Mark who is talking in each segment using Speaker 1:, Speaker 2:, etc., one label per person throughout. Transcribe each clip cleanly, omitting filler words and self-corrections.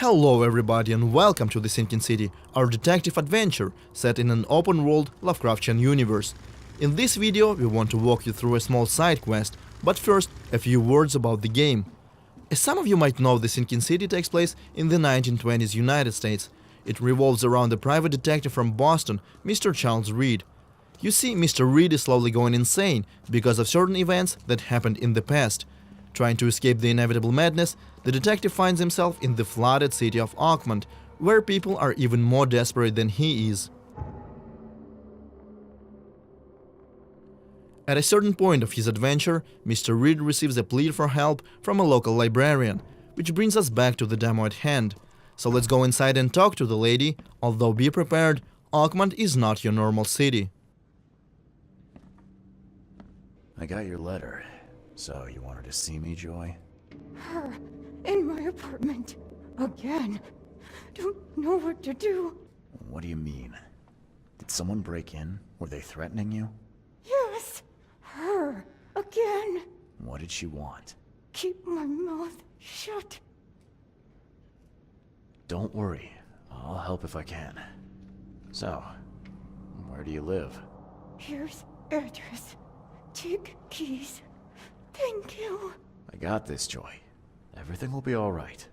Speaker 1: Hello everybody and welcome to The Sinking City, our detective adventure set in an open-world Lovecraftian universe. In this video we want to walk you through a small side quest, but first a few words about the game. As some of you might know, The Sinking City takes place in the 1920s United States. It revolves around a private detective from Boston, Mr. Charles Reed. You see, Mr. Reed is slowly going insane because of certain events that happened in the past. Trying to escape the inevitable madness, the detective finds himself in the flooded city of Oakmont, where people are even more desperate than he is. At a certain point of his adventure, Mr. Reed receives a plea for help from a local librarian, which brings us back to the demo at hand. So let's go inside and talk to the lady, although be prepared, Oakmont is not your normal city.
Speaker 2: I got your letter. So, you wanted to see me, Joy?
Speaker 3: Her in my apartment. Again. Don't know what to do.
Speaker 2: What do you mean? Did someone break in? Were they threatening you?
Speaker 3: Yes. Her. Again.
Speaker 2: What did she want?
Speaker 3: Keep my mouth shut.
Speaker 2: Don't worry. I'll help if I can. So, where do you live?
Speaker 3: Here's address. Take keys. Thank you.
Speaker 2: I got this, Joy. Everything will be alright.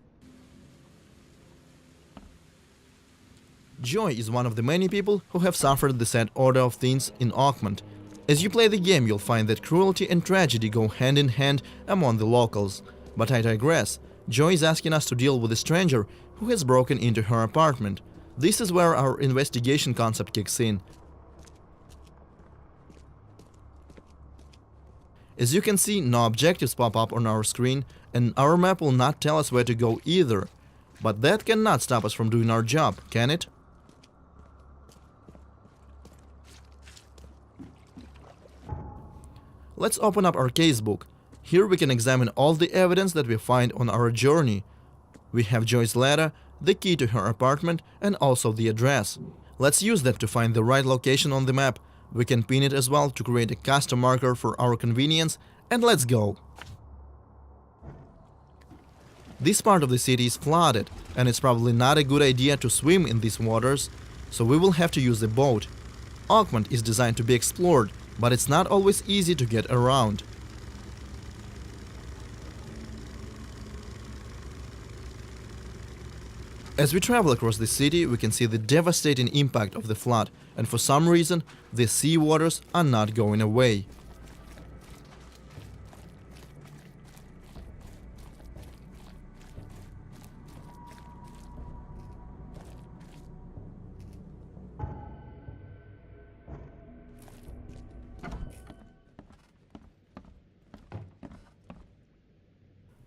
Speaker 1: Joy is one of the many people who have suffered the sad order of things in Oakmont. As you play the game, you'll find that cruelty and tragedy go hand in hand among the locals. But I digress. Joy is asking us to deal with a stranger who has broken into her apartment. This is where our investigation concept kicks in. As you can see, no objectives pop up on our screen, and our map will not tell us where to go either. But that cannot stop us from doing our job, can it? Let's open up our casebook. Here we can examine all the evidence that we find on our journey. We have Joy's letter, the key to her apartment, and also the address. Let's use that to find the right location on the map. We can pin it as well to create a custom marker for our convenience, and let's go! This part of the city is flooded, and it's probably not a good idea to swim in these waters, so we will have to use a boat. Oakmont is designed to be explored, but it's not always easy to get around. As we travel across the city, we can see the devastating impact of the flood, and for some reason, the sea waters are not going away.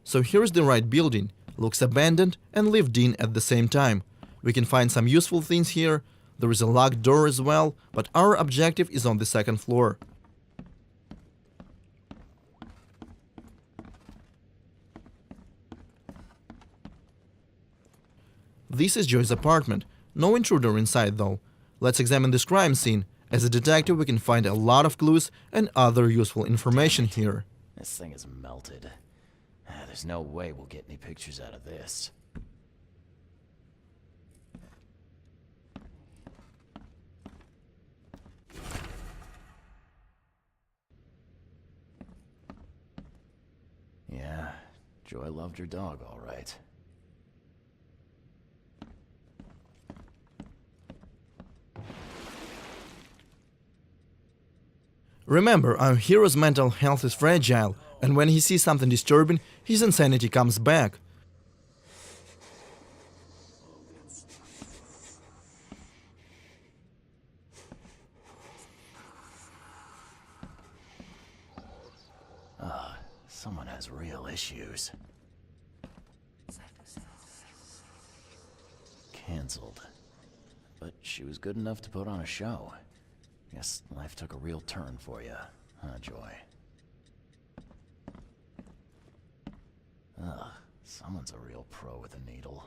Speaker 1: So here's the right building. Looks abandoned and lived in at the same time. We can find some useful things here. There is a locked door as well, but our objective is on the second floor. This is Joy's apartment. No intruder inside though. Let's examine this crime scene. As a detective, we can find a lot of clues and other useful information here.
Speaker 2: This thing is melted. There's no way we'll get any pictures out of this. Yeah, Joy loved her dog, all right.
Speaker 1: Remember, our hero's mental health is fragile, and when he sees something disturbing, his insanity comes back.
Speaker 2: Someone has real issues. Cancelled. But she was good enough to put on a show. Guess life took a real turn for you, huh, Joy? Ugh, someone's a real pro with a needle.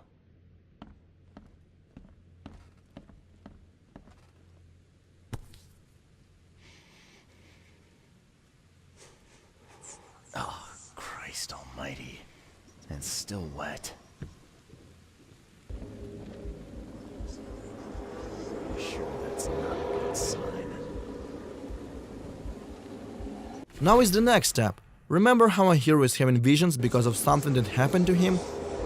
Speaker 2: Oh, Christ almighty. And still wet.
Speaker 1: Now is the next step. Remember how our hero is having visions because of something that happened to him?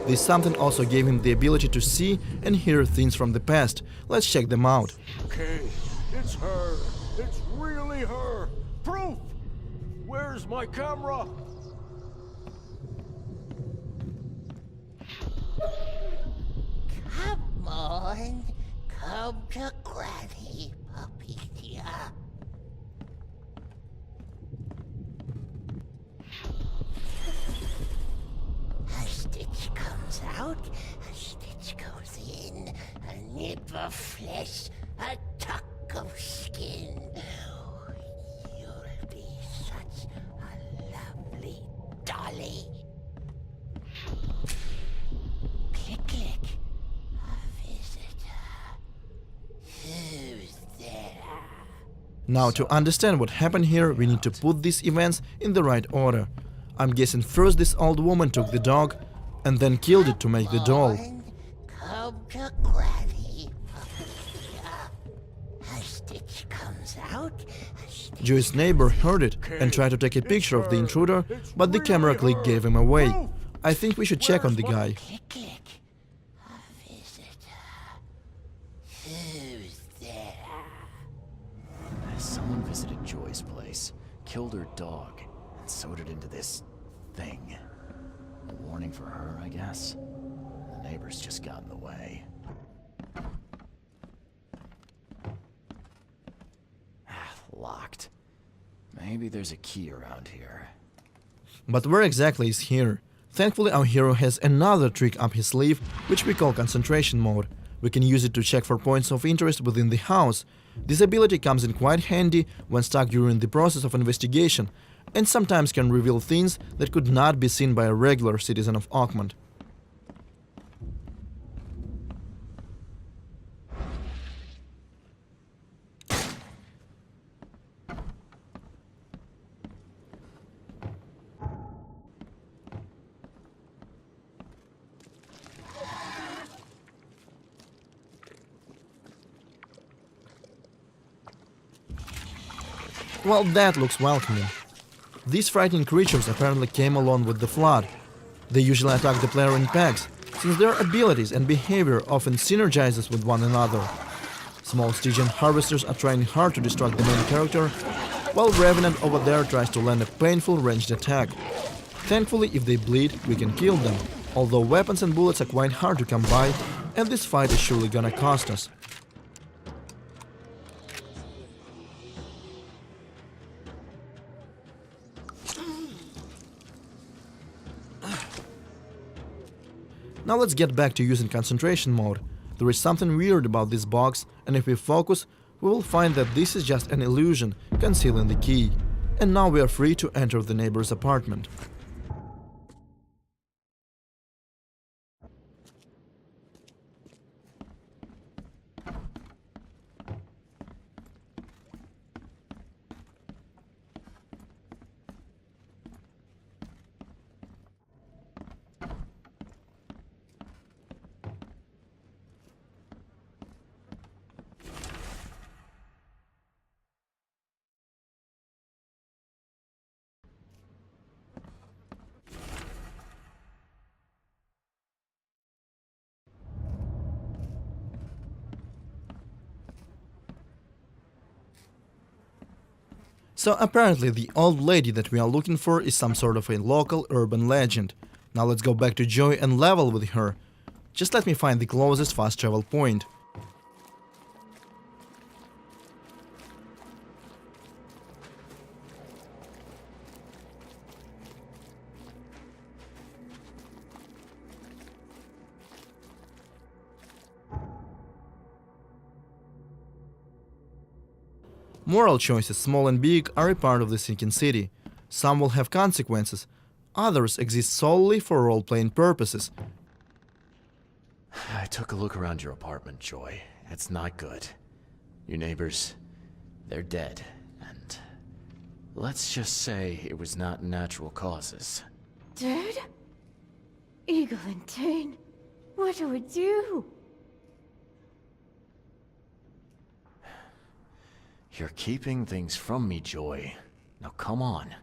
Speaker 1: This something also gave him the ability to see and hear things from the past. Let's check them out.
Speaker 4: Okay, it's her. It's really her. Proof! Where's my camera?
Speaker 5: Come on, come to Granny, puppy dear. A stitch comes out, a stitch goes in, a nip of flesh, a tuck of skin. You'll be such a lovely dolly. Click, click. A visitor. Who's there?
Speaker 1: Now, to understand what happened here, we need to put these events in the right order. I'm guessing first this old woman took the dog and then killed it to make the doll.
Speaker 5: Come to Granny, puppy dear. A stitch comes out, a stitch
Speaker 1: Joey's neighbor heard it and tried to take a picture of the intruder, but the camera click gave him away. I think we should check on the guy.
Speaker 5: click, click. A visitor. Who's there?
Speaker 2: Someone visited Joy's place, killed her dog, and sewed it into this thing. A warning for her, I guess. The neighbors just got in the way. Locked. Maybe there's a key around here.
Speaker 1: But where exactly is here? Thankfully, our hero has another trick up his sleeve, which we call concentration mode. We can use it to check for points of interest within the house. This ability comes in quite handy when stuck during the process of investigation, and sometimes can reveal things that could not be seen by a regular citizen of Oakmont. Well, that looks welcoming. These frightening creatures apparently came along with the flood. They usually attack the player in packs, since their abilities and behavior often synergizes with one another. Small Stygian harvesters are trying hard to distract the main character, while Revenant over there tries to land a painful ranged attack. Thankfully, if they bleed, we can kill them, although weapons and bullets are quite hard to come by, and this fight is surely gonna cost us. Now let's get back to using concentration mode. There is something weird about this box, and if we focus, we will find that this is just an illusion concealing the key. And now we are free to enter the neighbor's apartment. So apparently the old lady that we are looking for is some sort of a local urban legend. Now let's go back to Joy and level with her. Just let me find the closest fast travel point. Moral choices, small and big, are a part of the sinking city. Some will have consequences, others exist solely for role-playing purposes.
Speaker 2: I took a look around your apartment, Joy. It's not good. Your neighbors, they're dead, and let's just say it was not natural causes.
Speaker 3: Dead? Eagle and Tane, what do we do?
Speaker 2: You're keeping things from me, Joy. Now come on.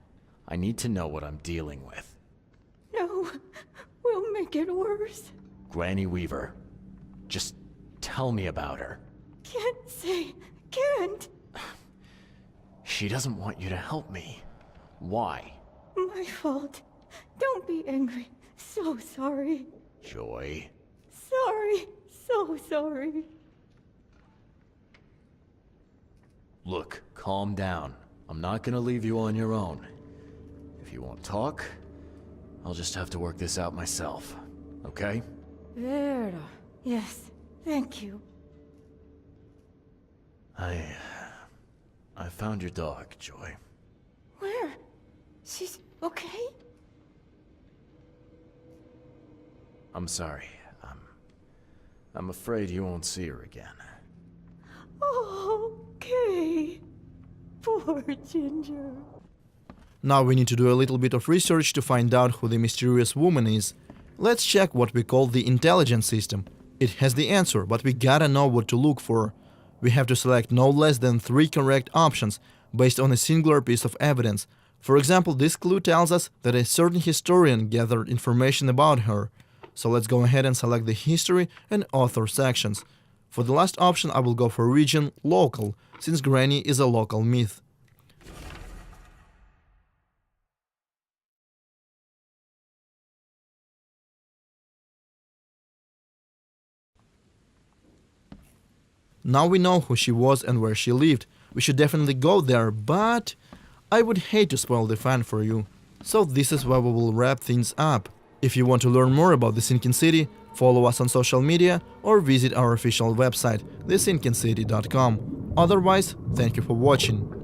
Speaker 2: I need to know what I'm dealing with.
Speaker 3: No, we'll make it worse.
Speaker 2: Granny Weaver. Just tell me about her.
Speaker 3: Can't say, can't.
Speaker 2: She doesn't want you to help me. Why?
Speaker 3: My fault. Don't be angry. So sorry.
Speaker 2: Joy.
Speaker 3: Sorry. So sorry.
Speaker 2: Look, calm down. I'm not gonna leave you on your own. If you won't talk, I'll just have to work this out myself. Okay?
Speaker 3: Vera. Yes, thank you.
Speaker 2: I found your dog, Joy.
Speaker 3: Where? She's okay?
Speaker 2: I'm sorry. I'm afraid you won't see her again.
Speaker 3: Okay. Poor Ginger.
Speaker 1: Now we need to do a little bit of research to find out who the mysterious woman is. Let's check what we call the intelligence system. It has the answer, but we gotta know what to look for. We have to select no less than 3 correct options based on a singular piece of evidence. For example, this clue tells us that a certain historian gathered information about her. So let's go ahead and select the history and author sections. For the last option, I will go for region local, since Granny is a local myth. Now we know who she was and where she lived. We should definitely go there, but I would hate to spoil the fun for you. So this is where we will wrap things up. If you want to learn more about the Sinking City, follow us on social media or visit our official website, thesinkincity.com. Otherwise, thank you for watching.